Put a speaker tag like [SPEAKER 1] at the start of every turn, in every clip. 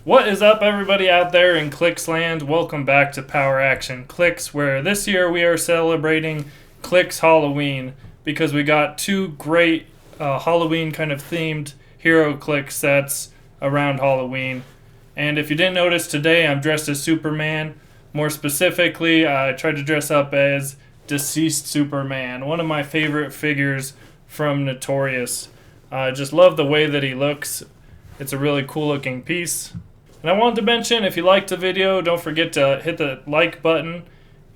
[SPEAKER 1] What is up, everybody out there in Clicks land? Welcome back to Power Action Clicks, where this year we are celebrating Clicks Halloween because we got two great Halloween kind of themed Heroclix sets around Halloween. And if you didn't notice, today I'm dressed as Superman. More specifically, I tried to dress up as Deceased Superman, one of my favorite figures from Notorious. I just love the way that he looks. It's a really cool looking piece. And I wanted to mention, if you liked the video, don't forget to hit the like button.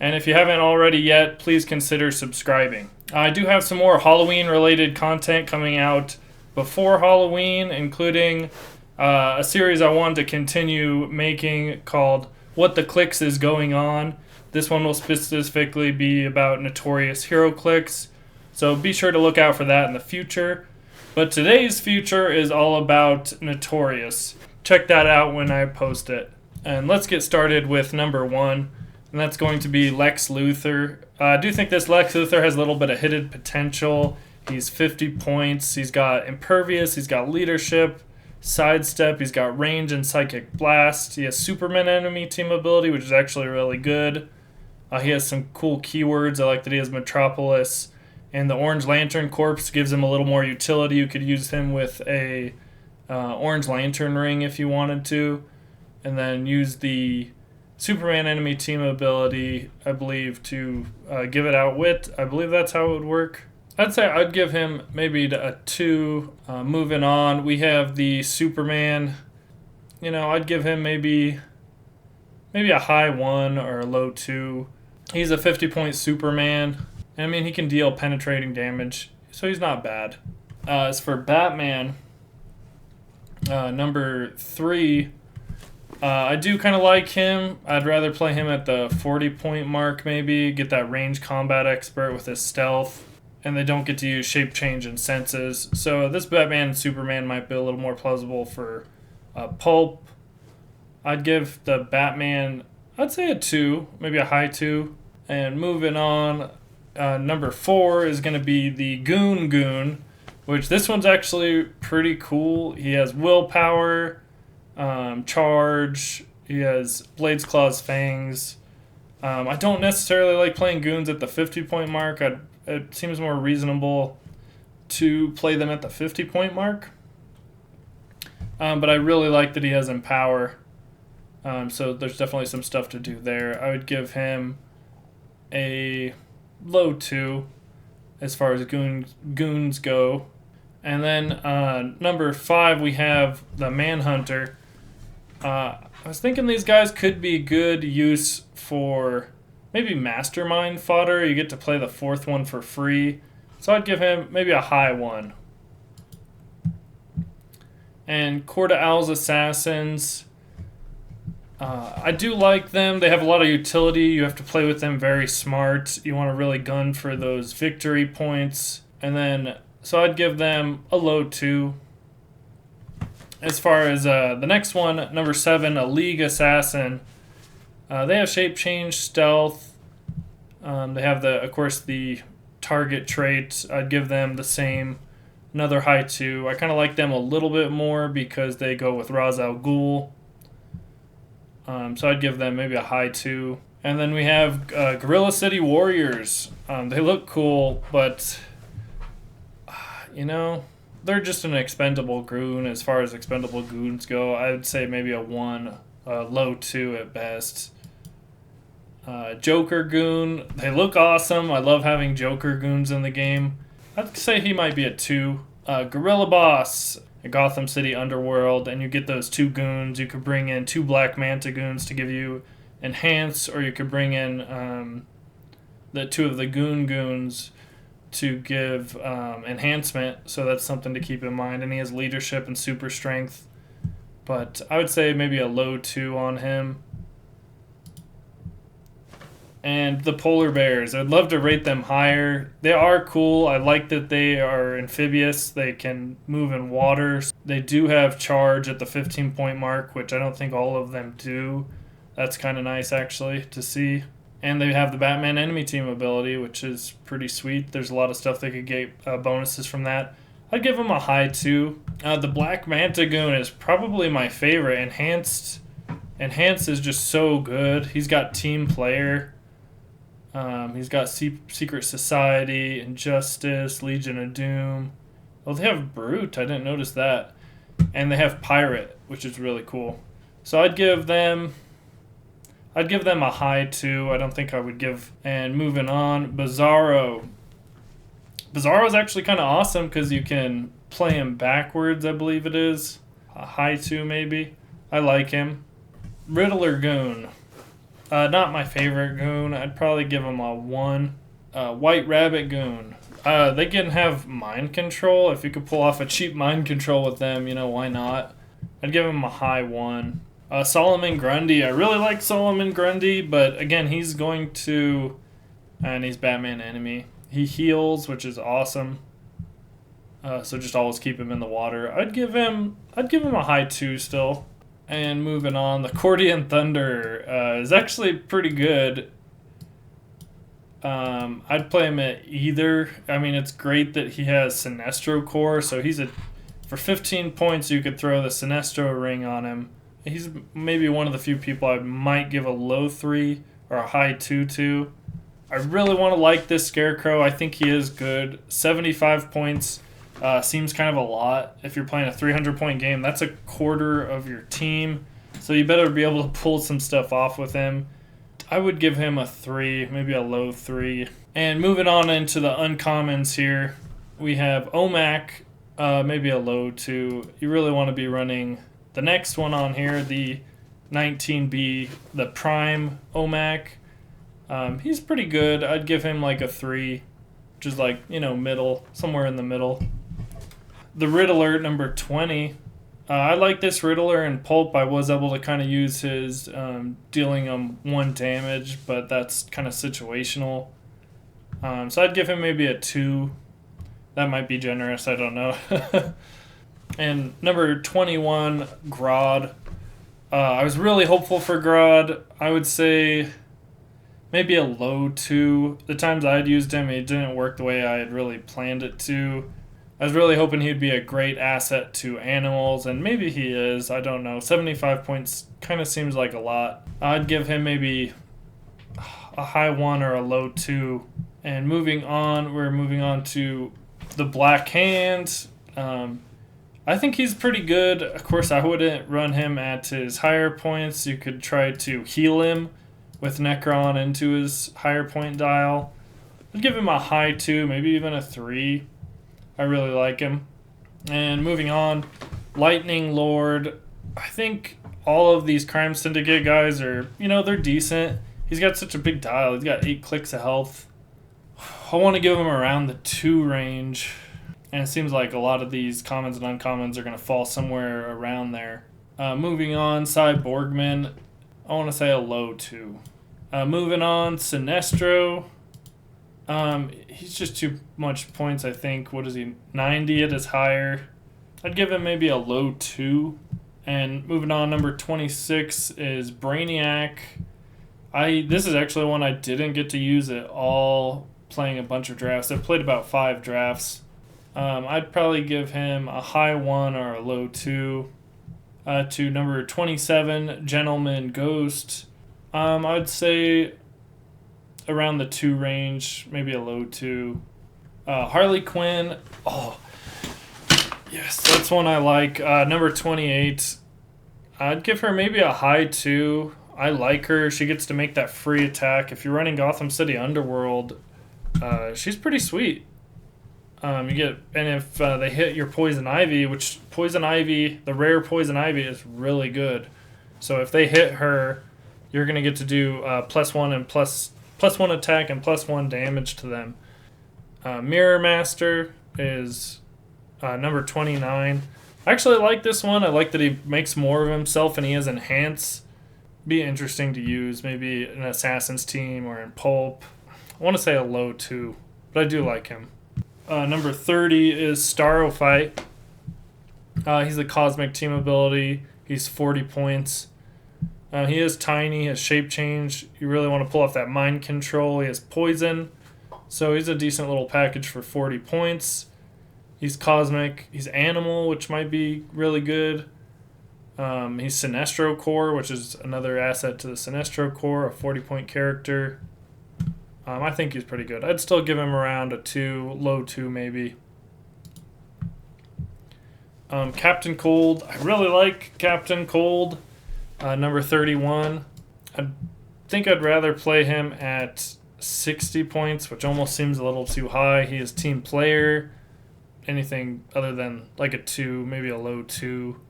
[SPEAKER 1] And if you haven't already yet, please consider subscribing. I do have some more Halloween-related content coming out before Halloween, including a series I wanted to continue making called What the Clicks is Going On. This one will specifically be about Notorious Heroclix, so be sure to look out for that in the future. But today's feature is all about Notorious. Check that out when I post it. And let's get started with number one, and that's going to be Lex Luthor. I do think this Lex Luthor has a little bit of hidden potential. He's 50 points. He's got Impervious. He's got Leadership, Sidestep. He's got Range and Psychic Blast. He has Superman enemy team ability, which is actually really good. He has some cool keywords. I like that he has Metropolis. And the Orange Lantern Corpse gives him a little more utility. You could use him with a Orange Lantern ring if you wanted to. And then use the Superman enemy team ability, I believe, to give it Outwit. I believe that's how it would work. I'd say I'd give him maybe a 2. Moving on, we have the Superman. I'd give him maybe a high 1 or a low 2. He's a 50-point Superman. I mean, he can deal penetrating damage, so he's not bad. As for Batman, number 3, I do kind of like him. I'd rather play him at the 40-point mark, maybe. Get that range combat expert with his stealth. And they don't get to use shape change and senses. So this Batman and Superman might be a little more plausible for Pulp. I'd give the Batman, I'd say a 2, maybe a high 2. And moving on, number 4 is going to be the Goon, which this one's actually pretty cool. He has Willpower, Charge, he has Blades, Claws, Fangs. I don't necessarily like playing Goons at the 50-point mark. It seems more reasonable to play them at the 50-point mark. But I really like that he has Empower. So there's definitely some stuff to do there. I would give him a low 2 as far as goons go. And then number 5, we have the Manhunter. I was thinking these guys could be good use for maybe Mastermind fodder. You get to play the 4th one for free. So I'd give him maybe a high 1. And Court of Owl's Assassins. I do like them. They have a lot of utility. You have to play with them very smart. You want to really gun for those victory points. And then, so I'd give them a low 2. As far as the next one, number 7, a League Assassin. They have Shape Change, Stealth. They have, of course, the Target trait. I'd give them the same, another high 2. I kind of like them a little bit more because they go with Ra's al Ghul. So I'd give them maybe a high 2. And then we have Gorilla City Warriors. They look cool, but, they're just an expendable goon as far as expendable goons go. I would say maybe a 1, low 2 at best. Joker Goon. They look awesome. I love having Joker Goons in the game. I'd say he might be a 2. Gorilla Boss. Gotham City Underworld, and you get those 2 goons. You could bring in 2 Black Manta goons to give you enhance, or you could bring in the 2 of the goons to give enhancement, so that's something to keep in mind. And he has leadership and super strength, but I would say maybe a low 2 on him. And the Polar Bears, I'd love to rate them higher. They are cool. I like that they are amphibious. They can move in water. They do have charge at the 15-point mark, which I don't think all of them do. That's kind of nice, actually, to see. And they have the Batman enemy team ability, which is pretty sweet. There's a lot of stuff they could get bonuses from that. I'd give him a high 2. The Black Manta Goon is probably my favorite. Enhanced is just so good. He's got Team Player. He's got Secret Society, Injustice, Legion of Doom. Oh, they have Brute. I didn't notice that. And they have Pirate, which is really cool. So I'd give them a high 2. I don't think I would give. And moving on, Bizarro. Bizarro's actually kind of awesome because you can play him backwards, I believe it is. A high 2 maybe. I like him. Riddler Goon. Not my favorite Goon. I'd probably give him a 1. White Rabbit Goon. They can have mind control. If you could pull off a cheap mind control with them, why not? I'd give him a high 1. Solomon Grundy. I really like Solomon Grundy, but again, he's going to... And he's Batman enemy. He heals, which is awesome. So just always keep him in the water. I'd give him a high 2 still. And moving on, the Cordian Thunder is actually pretty good. I'd play him at either. I mean, it's great that he has Sinestro Core, so for 15 points you could throw the Sinestro ring on him. He's maybe one of the few people I might give a low 3 or a high 2 to. I really want to like this Scarecrow. I think he is good. 75 points seems kind of a lot. If you're playing a 300-point game, that's a quarter of your team. So you better be able to pull some stuff off with him. I would give him a 3, maybe a low 3. And moving on into the uncommons here, we have Omac, maybe a low 2. You really want to be running the next one on here, the 19B, the Prime Omac. He's pretty good. I'd give him like a 3, which is like, middle, somewhere in the middle. The Riddler, number 20. I like this Riddler in Pulp. I was able to kind of use his dealing him 1 damage, but that's kind of situational. So I'd give him maybe a 2. That might be generous, I don't know. And number 21, Grodd. I was really hopeful for Grodd. I would say maybe a low 2. The times I'd used him, it didn't work the way I had really planned it to. I was really hoping he'd be a great asset to animals, and maybe he is. I don't know. 75 points kind of seems like a lot. I'd give him maybe a high 1 or a low 2. And we're moving on to the Black Hand. I think he's pretty good. Of course, I wouldn't run him at his higher points. You could try to heal him with Necron into his higher point dial. I'd give him a high 2, maybe even a 3. I really like him. And moving on, Lightning Lord. I think all of these Crime Syndicate guys are, they're decent. He's got such a big dial. He's got 8 clicks of health. I want to give him around the 2 range. And it seems like a lot of these commons and uncommons are going to fall somewhere around there. Moving on, Cyborgman. I want to say a low 2. Moving on, Sinestro. He's just too much points, I think. What is he? 90 at his higher. I'd give him maybe a low 2. And moving on, number 26 is Brainiac. This is actually one I didn't get to use at all playing a bunch of drafts. I've played about 5 drafts. I'd probably give him a high 1 or a low 2. To number 27, Gentleman Ghost. I'd say around the 2 range, maybe a low 2. Harley Quinn. Oh, yes, that's one I like. Number 28. I'd give her maybe a high 2. I like her. She gets to make that free attack. If you're running Gotham City Underworld, she's pretty sweet. If they hit your Poison Ivy, which Poison Ivy, the rare Poison Ivy is really good. So if they hit her, you're going to get to do +1 and +1 attack and +1 damage to them. Mirror Master is number 29. I actually like this one. I like that he makes more of himself and he has Enhance. Be interesting to use, maybe in Assassin's Team or in Pulp. I want to say a low 2, but I do like him. Number 30 is Starrophyte. He's a Cosmic Team ability. He's 40 points. He is tiny, he has shape change. You really want to pull off that mind control. He has poison. So he's a decent little package for 40 points. He's cosmic. He's animal, which might be really good. He's Sinestro Core, which is another asset to the Sinestro Core, a 40-point character. I think he's pretty good. I'd still give him around a 2, low 2 maybe. Captain Cold. I really like Captain Cold, number 31. I think I'd rather play him at 60 points, which almost seems a little too high. He is team player. Anything other than like a 2, maybe a low 2.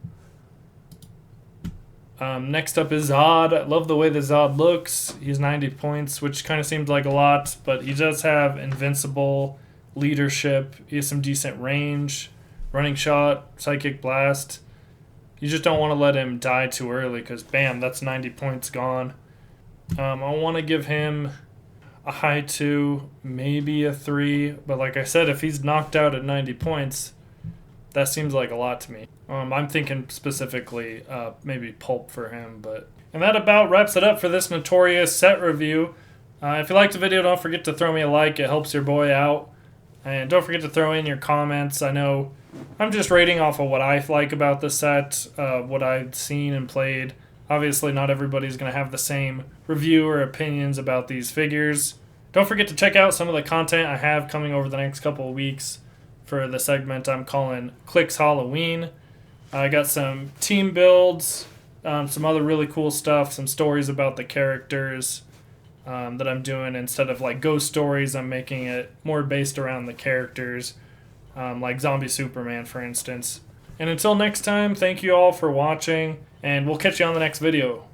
[SPEAKER 1] Next up is Zod. I love the way the Zod looks. He's 90 points, which kind of seems like a lot, but he does have invincible, leadership. He has some decent range, running shot, psychic blast. You just don't want to let him die too early because, bam, that's 90 points gone. I want to give him a high 2, maybe a 3, but like I said, if he's knocked out at 90 points, that seems like a lot to me. I'm thinking specifically maybe pulp for him. And that about wraps it up for this Notorious set review. If you liked the video, don't forget to throw me a like. It helps your boy out. And don't forget to throw in your comments. I know I'm just rating off of what I like about the set, what I've seen and played. Obviously, not everybody's going to have the same review or opinions about these figures. Don't forget to check out some of the content I have coming over the next couple of weeks for the segment I'm calling Clicks Halloween. I got some team builds, some other really cool stuff, some stories about the characters that I'm doing. Instead of like ghost stories, I'm making it more based around the characters, like Zombie Superman, for instance. And until next time, thank you all for watching, and we'll catch you on the next video.